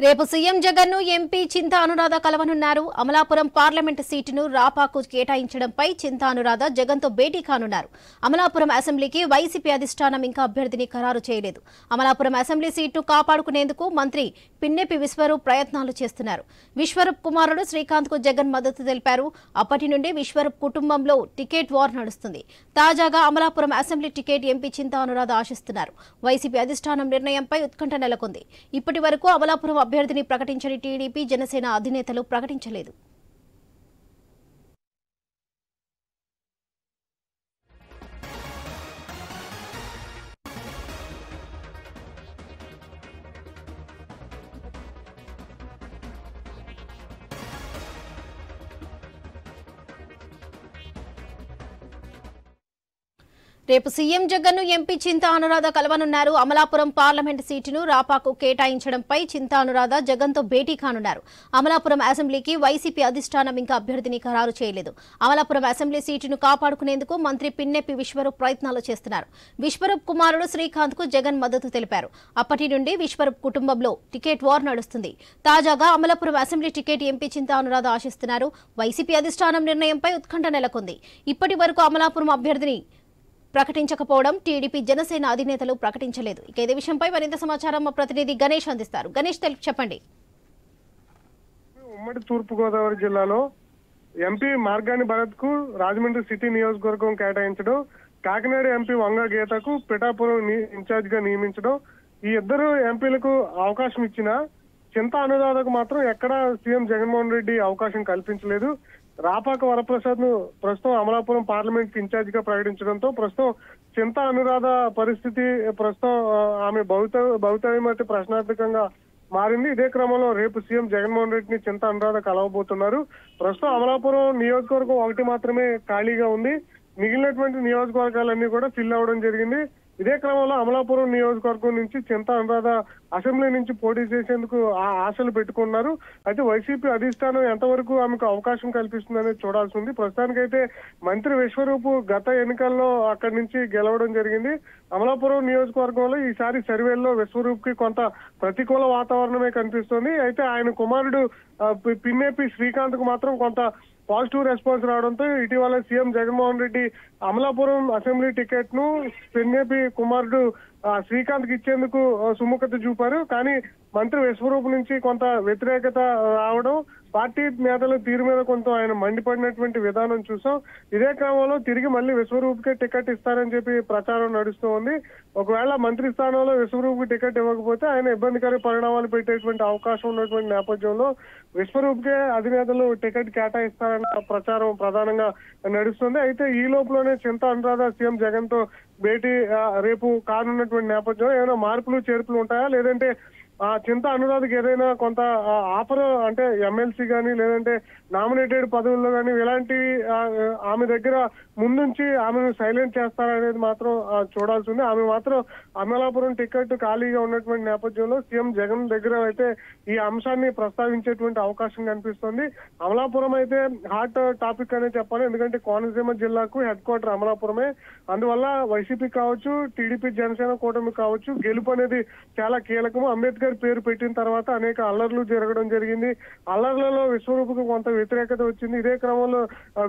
రేపు సీఎం జగన్ ను ఎంపీ చింతా అనురాధ కలవనున్నారు. అమలాపురం పార్లమెంటు సీటును రాపాకు కేటాయించడంపై చింతా అనురాధ జగన్ తో భేటీ కానున్నారు. అమలాపురం అసెంబ్లీకి వైసీపీ అధిష్టానం ఇంకా అభ్యర్థిని ఖరారు చేయలేదు. అమలాపురం అసెంబ్లీ సీటును కాపాడుకునేందుకు మంత్రి పిన్నెపి విశ్వరూప్ ప్రయత్నాలు చేస్తున్నారు. విశ్వరూప్ కుమారుడు శ్రీకాంత్ కు జగన్ మద్దతు తెలిపారు. అప్పటి నుండి విశ్వరూప్ కుటుంబంలో టికెట్ వార్ నడుస్తుంది. తాజాగా అమలాపురం అసెంబ్లీ టికెట్ ఎంపీ చింతా అనురాధ ఆశిస్తున్నారు. వైసీపీ అధిష్టానం నిర్ణయంపై ఉత్కంఠ నెలకొంది. ఇప్పటి వరకు అమలాపురం అభ్యర్థిని ప్రకటించని టీడీపీ జనసేన అధినేతలు ప్రకటించలేదు. రేపు సీఎం జగన్ ను ఎంపీ చింతా అనురాధ కలవనున్నారు. అమలాపురం పార్లమెంటు సీటును రాపాకు కేటాయించడంపై చింతా అనురాధ జగన్ తో భేటీ కానున్నారు. అమలాపురం అసెంబ్లీకి వైసీపీ అధిష్టానం ఇంకా అభ్యర్థిని ఖరారు చేయలేదు. అమలాపురం అసెంబ్లీ సీటును కాపాడుకునేందుకు మంత్రి పిన్నెపి విశ్వరూప్ ప్రయత్నాలు చేస్తున్నారు. విశ్వరూప్ కుమారుడు శ్రీకాంత్ కు జగన్ మద్దతు తెలిపారు. అప్పటి నుండి విశ్వరూప్ కుటుంబంలో టికెట్ వార్ నడుస్తుంది. తాజాగా అమలాపురం అసెంబ్లీ టికెట్ ఎంపీ చింతా అనురాధ ఆశిస్తున్నారు. వైసీపీ అధిష్టానం నిర్ణయంపై ఉత్కంఠ నెలకొంది. ఇప్పటి వరకు అమలాపురం అభ్యర్థిని ప్రకటించకపోవడం టీడీపీ జనసేన అధినేతలు ప్రకటించలేదు. ఇక ఇదే విషయంపై మరింత సమాచారం మా ప్రతినిధి గణేష్ అందిస్తారు. గణేష్ చెప్పండి. ఉమ్మడి తూర్పుగోదావరి జిల్లాలో ఎంపీ మార్గాని భరత్ కు రాజమండ్రి సిటీ నియోజకవర్గం కేటాయించడం, కాకినాడ ఎంపీ వంగ గీతకు పిఠాపురం ఇన్ఛార్జ్ గా నియమించడం, ఈ ఇద్దరు ఎంపీలకు అవకాశం ఇచ్చిన చింతా అనురాధకు మాత్రం ఎక్కడా సీఎం జగన్మోహన్ రెడ్డి అవకాశం కల్పించలేదు. రాపాక వరప్రసాద్ ను ప్రస్తుతం అమలాపురం పార్లమెంట్ ఇన్ఛార్జ్ గా ప్రకటించడంతో ప్రస్తుతం చింతా అనురాధ పరిస్థితి ప్రస్తుతం ఆమె భవితవ్యం అయితే ప్రశ్నార్థకంగా మారింది. ఇదే క్రమంలో రేపు సీఎం జగన్మోహన్ రెడ్డిని చింతా అనురాధ కలవబోతున్నారు. ప్రస్తుతం అమలాపురం నియోజకవర్గం ఒకటి మాత్రమే ఖాళీగా ఉంది. మిగిలినటువంటి నియోజకవర్గాలన్నీ కూడా ఫిల్ అవ్వడం జరిగింది. ఇదే క్రమంలో అమలాపురం నియోజకవర్గం నుంచి చింతా అనురాధ అసెంబ్లీ నుంచి పోటీ చేసేందుకు ఆశలు పెట్టుకున్నారు. అయితే వైసీపీ అధిష్టానం ఎంతవరకు ఆమెకు అవకాశం కల్పిస్తుందనేది చూడాల్సి ఉంది. ప్రస్తుతానికైతే మంత్రి విశ్వరూప్ గత ఎన్నికల్లో అక్కడి నుంచి గెలవడం జరిగింది. అమలాపురం నియోజకవర్గంలో ఈసారి సర్వేల్లో విశ్వరూప్ కి కొంత ప్రతికూల వాతావరణమే కనిపిస్తోంది. అయితే ఆయన కుమారుడు పిన్నెపి శ్రీకాంత్ కు మాత్రం కొంత పాజిటివ్ రెస్పాన్స్ రావడంతో ఇటీవల CM Jaganmohan Reddy Amalapuram assembly ticket ను పిన్నెపి కుమారుడు శ్రీకాంత్ కి ఇచ్చేందుకు సుముఖత చూపారు. కానీ మంత్రి విశ్వరూప్ నుంచి కొంత వ్యతిరేకత రావడం, పార్టీ నేతల తీరు మీద కొంత ఆయన మండిపడినటువంటి విధానం చూసాం. ఇదే క్రమంలో తిరిగి మళ్ళీ విశ్వరూప్ కే టికెట్ ఇస్తారని చెప్పి ప్రచారం నడుస్తూ ఉంది. ఒకవేళ మంత్రి స్థానంలో విశ్వరూప్ కి టికెట్ ఇవ్వకపోతే ఆయన ఇబ్బందికర పరిణామాలు పెట్టేటువంటి అవకాశం ఉన్నటువంటి నేపథ్యంలో విశ్వరూప్ కే అధినేతలు టికెట్ కేటాయిస్తారన్న ప్రచారం ప్రధానంగా నడుస్తుంది. అయితే ఈ లోపలనే చింతా అనురాధ సీఎం జగన్ తో భేటీ రేపు కానున్నటువంటి నేపథ్యంలో ఏమైనా మార్పులు చేర్పులు ఉంటాయా, లేదంటే చింతా అనురాధకి ఏదైనా కొంత ఆఫర్ అంటే ఎమ్మెల్సీ కానీ లేదంటే నామినేటెడ్ పదవుల్లో కానీ ఇలాంటివి ఆమె దగ్గర ముందుంచి ఆమెను సైలెంట్ చేస్తారనేది మాత్రం చూడాల్సి ఉంది. ఆమె మాత్రం అమలాపురం టికెట్ ఖాళీగా ఉన్నటువంటి నేపథ్యంలో సీఎం జగన్ దగ్గర అయితే ఈ అంశాన్ని ప్రస్తావించేటువంటి అవకాశం కనిపిస్తుంది. అమలాపురం అయితే హాట్ టాపిక్ అనే చెప్పాలి. ఎందుకంటే కోనసీమ జిల్లాకు హెడ్ క్వార్టర్ అమలాపురమే. అందువల్ల వైసీపీ కావచ్చు, టీడీపీ జనసేన కూటమి కావచ్చు, గెలుపు అనేది చాలా కీలకము. అంబేద్కర్ పేరు పెట్టిన తర్వాత అనేక అల్లర్లు జరగడం జరిగింది. అల్లర్లలో విశ్వరూప్కు కొంత వ్యతిరేకత వచ్చింది. ఇదే క్రమంలో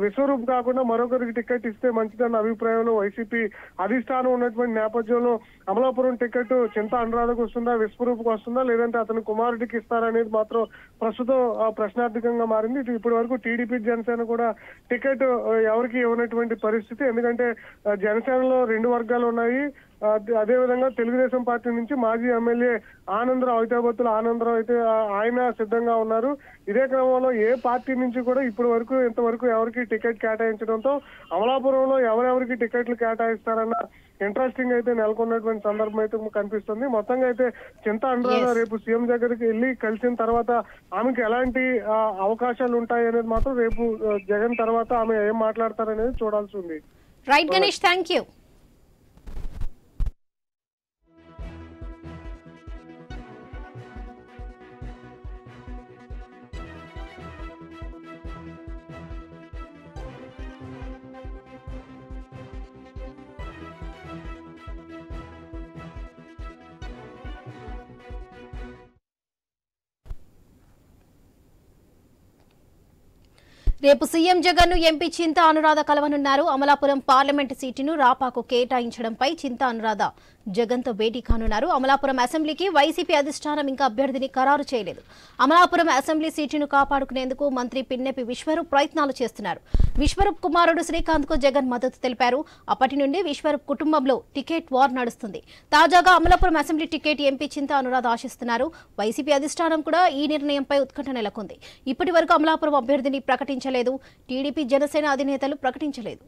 విశ్వరూప్ కాకుండా మరొకరికి టికెట్ ఇస్తే మంచిదన్న అభిప్రాయంలో వైసీపీ అధిష్టానం ఉన్నటువంటి నేపథ్యంలో అమలాపురం టికెట్ చింతా అనురాధకు వస్తుందా, విశ్వరూప్కు వస్తుందా, లేదంటే అతని కుమారుడికి ఇస్తారనేది మాత్రం ప్రస్తుతం ప్రశ్నార్థకంగా మారింది. ఇప్పటి వరకు టీడీపీ జనసేన కూడా టికెట్ ఎవరికి ఇవ్వనటువంటి పరిస్థితి. ఎందుకంటే జనసేనలో రెండు వర్గాలు ఉన్నాయి. అదేవిధంగా తెలుగుదేశం పార్టీ నుంచి మాజీ ఎమ్మెల్యే ఆనందరావు, హైదరాబాద్లో ఆనందరావు అయితే ఆయన సిద్ధంగా ఉన్నారు. ఇదే క్రమంలో ఏ పార్టీ నుంచి కూడా ఇప్పటి వరకు ఇంతవరకు ఎవరికి టికెట్ కేటాయించడంతో అమలాపురంలో ఎవరెవరికి టికెట్లు కేటాయిస్తారన్న ఇంట్రెస్టింగ్ అయితే నెలకొన్నటువంటి సందర్భం అయితే కనిపిస్తుంది. మొత్తంగా అయితే చింతా అనురాధ రేపు సీఎం దగ్గరికి వెళ్ళి కలిసిన తర్వాత ఆమెకు ఎలాంటి అవకాశాలు ఉంటాయి అనేది మాత్రం రేపు జగన్ తర్వాత ఆమె ఏం మాట్లాడతారనేది చూడాల్సి ఉంది. Right Ganesh, thank you. రేపు సీఎం జగన్ ను ఎంపీ చింతా అనురాధ కలవనున్నారు. అమలాపురం పార్లమెంటు సీటును రాపాకు కేటాయించడంపై చింతా అనురాధ జగన్ తో భేటీ కానున్నారు. అమలాపురం అసెంబ్లీకి వైసీపీ అధిష్టానం ఇంకా అభ్యర్థిని ఖరారు చేయలేదు. అమలాపురం అసెంబ్లీ సీటును కాపాడుకునేందుకు మంత్రి పిన్నెపి విశ్వరూప్ ప్రయత్నాలు చేస్తున్నారు. విశ్వరూప్ కుమారుడు శ్రీకాంత్ కు జగన్ మద్దతు తెలిపారు. అప్పటి నుండి విశ్వరూప్ కుటుంబంలో టికెట్ వార్ నడుస్తుంది. తాజాగా అమలాపురం అసెంబ్లీ టికెట్ ఎంపీ చింతా అనురాధ ఆశిస్తున్నారు. వైసీపీ అధిష్టానం కూడా ఈ నిర్ణయంపై ఉత్కంఠ నెలకొంది. ఇప్పటి వరకు అమలాపురం అభ్యర్థిని ప్రకటించలేదు. టీడీపీ జనసేన అధినేతలు ప్రకటించలేదు.